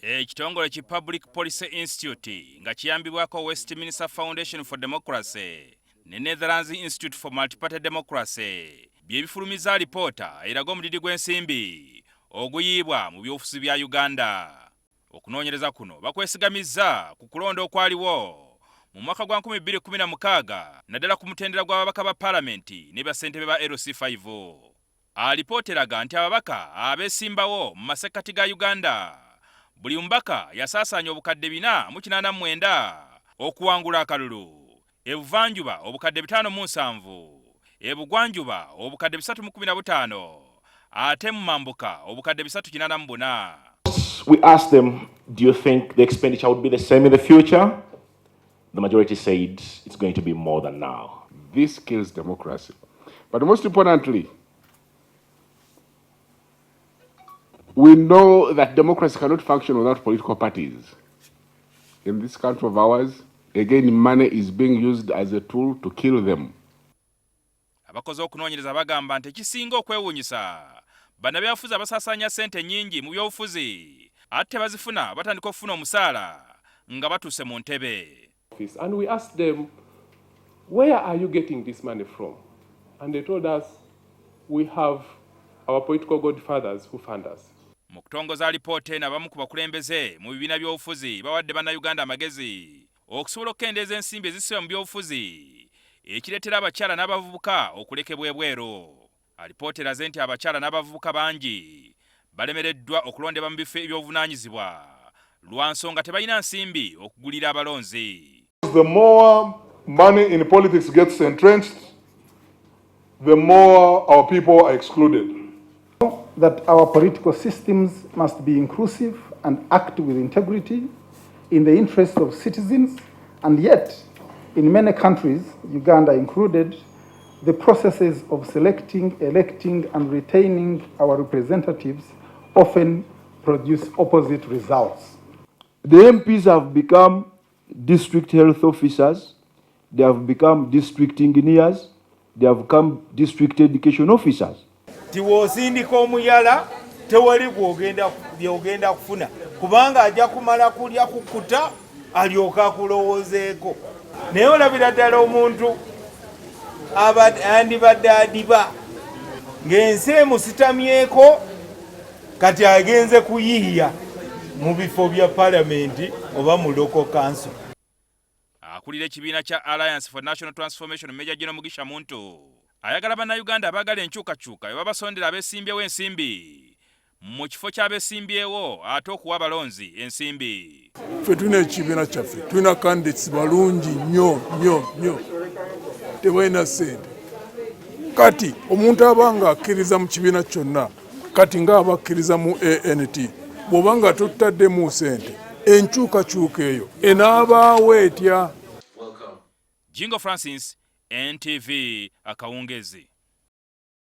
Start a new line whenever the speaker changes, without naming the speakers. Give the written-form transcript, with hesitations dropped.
Ekitongole ki Public Policy Institute nga kiyambibwako Westminster Foundation for Democracy ne Netherlands Institute for Multi-Party Democracy byebifulumiza alipoota eraga omudidi gw'ensimbi oguyiibwa mu byobufuzi bya Uganda. Okunoonyereza kuno bakwesigamiza ku kulonda okwaliwo mu mwaka gwa 2016 naddala ku mutendera gw'ababaka ba Paalamenti ne bassentebe ba LC5. Alipoota eraga nti ababaka abeesimbawo mu masekkati ga Uganda buli mbaka yasaasaanya obukadde 489 okuwangula akalulu, ebuvanjuba obukadde 507, ebugwanjuba obukadde 315, ate mu mambuka obukadde 384.
We asked them, do you think the expenditure would be the same in the future? The majority said it's going to be more than now.
This kills democracy. But most importantly, we know that democracy cannot function without political parties. In this country of ours, again, money is being used as a tool to kill them.
Abakozi okunoonyereza bagamba nti ekisinga okwewuunyisa bannabyabufuzi abasaasaanya ssente nnyingi mu byobufuzi ate bazifuna batandika okufuna omusaala nga batuuse mu ntebe.
And we asked them, where are you getting this money from? And they told us, we have our political godfathers who fund us.
Mu kutongoza alipoota eno abamu ku bakulembeze mu bibiina by'obufuzi bawadde bannayuganda amagezi okusobola okukendeeza ensimbi ezisiba mu byobufuzi ekireetera abakyala n'abavubuka okulekebwa ebweru. Alipoota eraze nti abakyala n'abavubuka bangi balemereddwa okulondebwa mu bifo eby'obuvunaanyizibwa lwansonga tebalina nsimbi okugulira abalonzi.
The more money in politics gets entrenched, the more our people are excluded.
That our political systems must be inclusive and act with integrity in the interest of citizens, and yet, in many countries, Uganda included, the processes of selecting, electing, and retaining our representatives often produce opposite results.
The MPs have become district health officers, they have become district engineers, they have become district education officers.
Tiwosindika omuyala tewali byogenda kufuna kubanga ajja kumala kulya kukuta alyoka kulowoozeeko. Naye olabira ddala omuntu andibadde adiba ng'ensi emusitamyeko kati agenze kuyiiya mu bifo bya Paalamenti oba mu local council.
Akulira ekibiina kya Alliance for National Transformation Major General Mugisha Muntu ayagala bannayuganda abaagala enkyukakyuka bwe babasondera abeesimbyewo ensimbi mu kifo ky'abeesimbyewo ate okuwa abalonzi ensimbi.
Ffe tulina ekibiina kyaffe, tulina candidates balungi nnyo tebalina ssente. Kati omuntu abanga akkiriza mu kibiina kyonna kati ng'abakkiriza mu ANT bw'oba nga tutaddemu ssente enkyukakyuka eyo enaabaawo etya.
Jingo Francis, NTV, Akawungeezi.